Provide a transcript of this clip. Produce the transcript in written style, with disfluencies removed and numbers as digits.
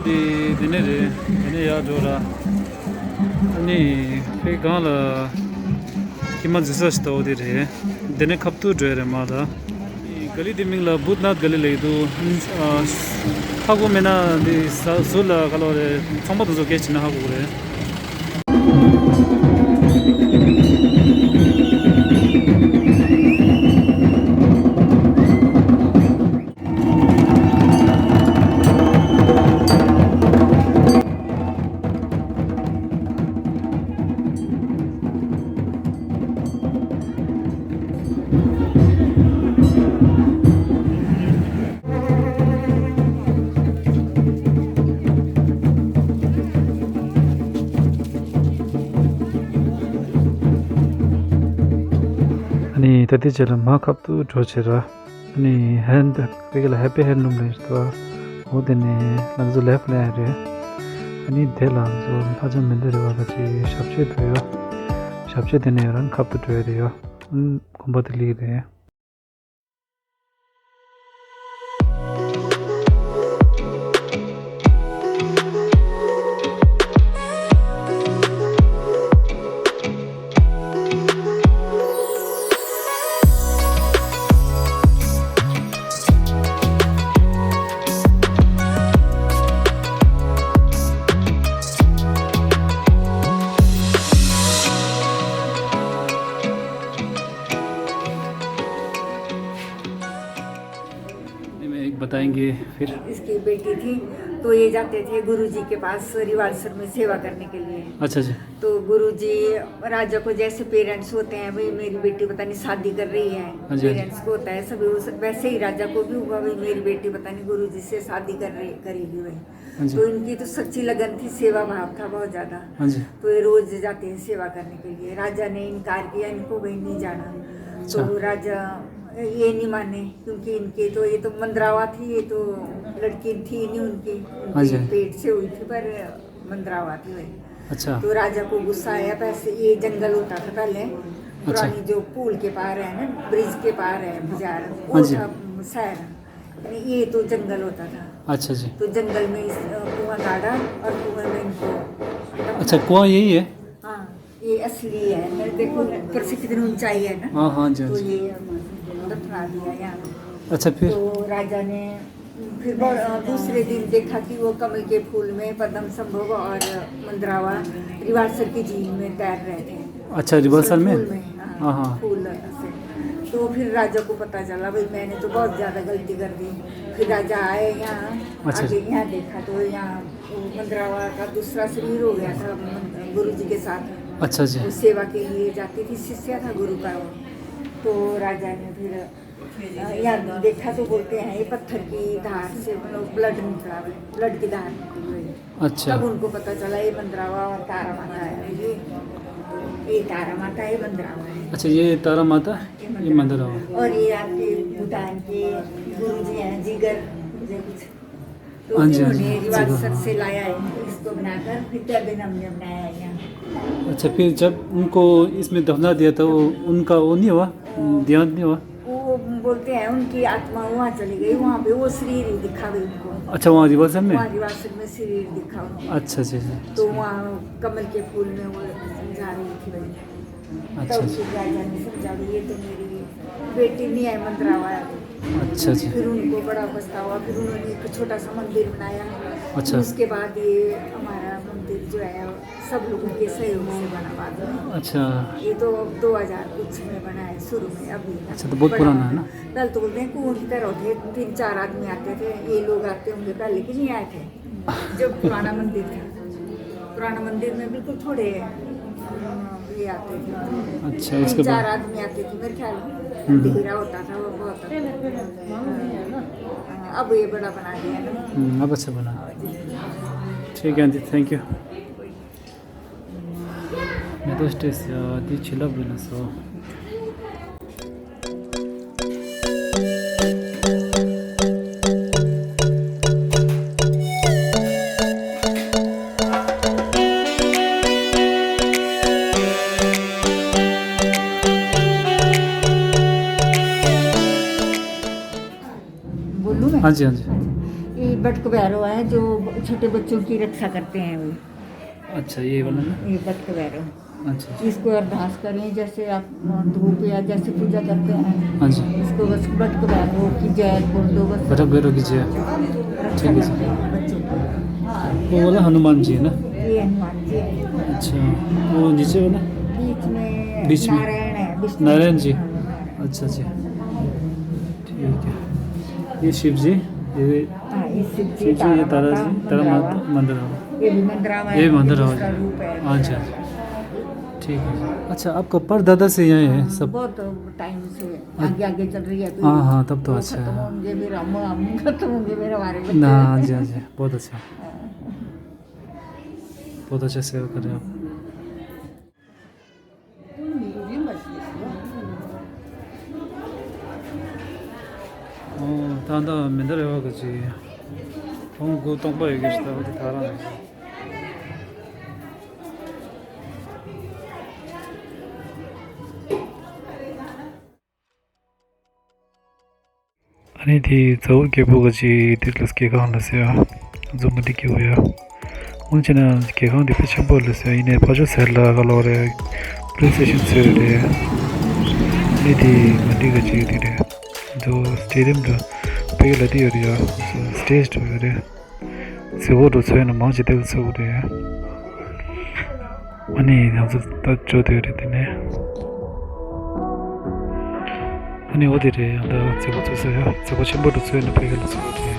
di dinere ene ya dora ani fe gala kima jisa sto de re dene khaptu dre ma da गली दिमिंग ला भूतनाथ गली ले दो हागो मेना दि सोला कलोरे संबत जो केच ना हागो रे अनि त्यति चाहिँ म कप्तु ढोचेर अनि ह्यान्ड बेला ह्याप्पी ह्यान्डलुम लेस्तो हुँदैन लग्जु लेफ्ट ल्याएर अनि धेला जो अझ मिल्दै रहेपछि सबसे दिने रन कप्तु ढोयो कम्पति लिइदे बताएंगे फिर इसकी बेटी थी तो ये जाते थे गुरुजी के पास रिवाल्सर में सेवा करने के लिए। अच्छा जी। तो गुरुजी राजा को जैसे पेरेंट्स होते हैं भाई मेरी बेटी पता नहीं शादी कर रही है, पेरेंट्स को होता है सभी वैसे ही राजा को भी हुआ भाई मेरी बेटी पता नहीं गुरुजी से शादी करेगी भाई। तो इनकी तो सच्ची लगन थी, सेवा भाव था बहुत ज्यादा। तो ये रोज जाते हैं सेवा करने के लिए। राजा ने इनकार किया, इनको भाई नहीं जाना। तो राजा ये नहीं माने क्योंकि इनके तो ये तो मंदरावा थी, ये तो लड़की थी नहीं उनकी पेट से हुई थी पर मंदरावा थी वही। अच्छा। तो राजा को गुस्सा आया। पैसे ये जंगल होता था पहले पुरानी जो पुल के पार है ना, ब्रिज के पार है बाजार, वो था शहर, ये तो जंगल होता था। अच्छा जी। तो जंगल में कुआं गाड़ा और कुएं में इनको। अच्छा कुआं यही है? हाँ ये असली है, देखो ऊपर से कितनी ऊंचाई है ना। हाँ हाँ जी। तो ये दफना दिया यहाँ। अच्छा फिर? तो राजा ने फिर दूसरे दिन देखा कि वो कमल के फूल में पद्म संभव और मंदरावा रिवाल्सर की झील में तैर रहे थे। अच्छा रिवाल्सर में? हाँ हाँ फूल से। तो फिर राजा को पता चला भाई मैंने तो बहुत ज्यादा गलती कर दी। फिर राजा आए यहाँ। अच्छा। आगे यहाँ देखा तो यहाँ मंदरावा का दूसरा शरीर हो गया था गुरु जी के साथ। अच्छा जी। वो सेवा के लिए जाती थी, शिष्य था गुरु का वो। तो राजा ने फिर यहाँ देखा तो बोलते हैं ये पत्थर की धार से ब्लड निकला, ब्लड की धार निकली। अच्छा। तब उनको पता चला ये मंदरावा और तारा माता है, ये तारा माता है, ये मंदरावा है। अच्छा ये तारा माता ये मंदरावा। और ये आपके भूटान के गुरु जी हैं जिगर कुछ। तो उन्होंने रिवाल्सर से लाया है इसको बनाकर, फिर कैबिन हमने बनाया है यहाँ। अच्छा फिर जब उनको इसमें दफना दिया था वो उनका वो नहीं हुआ, देहांत नहीं हुआ? वो बोलते हैं उनकी आत्मा वहाँ चली गई, वहाँ पे वो शरीर ही दिखा गई उनको। अच्छा वहाँ रिवाल्सर में? वहाँ रिवाल्सर में शरीर दिखा उनको। अच्छा जी। तो वहाँ कमल के फूल में वो जा रही थी भाई। अच्छा। तब फिर राजा ने समझा ये तो मेरी बेटी नहीं है, मंदरावा है। अच्छा जी। फिर उनको बड़ा पछतावा, फिर उन्होंने एक छोटा सा मंदिर बनाया। अच्छा। उसके बाद ये हमारा मंदिर जो है सब लोगों के सहयोग से बना बाद में। अच्छा। ये तो 2000 कुछ में बना है शुरू में अभी। अच्छा तो बहुत पुराना है ना? पहले तो बोलते हैं कुओं की तरह थे, 3-4 आदमी आते थे, ये लोग आते होंगे पहले कि नहीं आए थे जब पुराना मंदिर था। पुराना मंदिर में बिल्कुल थोड़े ये आते थे। अच्छा उसके 3-4 बाद आदमी आते थे मेरे ख्याल में। अंधेरा होता था वो बहुत। अब ये बड़ा बना दिया ना। अब अच्छा बना। ठीक है आंटी थैंक यू। मैं तो स्टेज दी चिल्ला बिना सो बोलूँ मैं? हाँ जी हाँ जी। ये बटक भैरव है जो छोटे बच्चों की रक्षा करते हैं वो। अच्छा ये वाला ना। ये बटक भैरव, अच्छा इसको अरदास करें जैसे आप धूप या जैसे पूजा करते हैं, हाँ जी इसको बस बटक भैरव की जय बोल दो बस। बटक भैरव की जय। रक्षा ठीक है करते हैं बच्चों की। वो वाला हनुमान जी है ना। ये हनुमान जी है। अच्छा वो नीचे वाला बीच में में नारायण है, विष्णु। नारायण जी। हाँ, नारायण। अच्छा जी ठीक है। ये शिव जी, ये हाँ, ये शिव जी, शिव जी, ये तारा जी, तारा मंदरावा। माता मंदिर। ये भी मंदरावा है, ये मंदरावा दूसरा जी। रूप है। अच्छा ठीक है। अच्छा आपका परदादा से यहाँ है सब। बहुत टाइम से आगे आगे चल रही है। तो हाँ हाँ तब तो वो अच्छा खत्म है। होंगे फिर हम खत्म होंगे फिर हमारे बच्चे। ना हाँ जी बहुत अच्छा, बहुत अच्छा सेवा कर रहे हैं आप। 다다 맨날 해와가지. 그 똥바 얘기했다 어디 달아내. 아니 디 저기 개보가지 디틀스 개강하세요. 좀 어디 끼고요. 언제나 개강디 패션 볼렸어요. 이내 바주 셀라 갈로레 플레이스테이션 세레. 이디 어디가지 디레. 저 스테디움도 पेगला दियो रे स्टेज तो रे सेवो तो छैन मान्छे देख सक्छ रे अनि आज त जोते रे तिने अनि ओदे रे अन्त सेवो छ सेवो छैन पेगला छ रे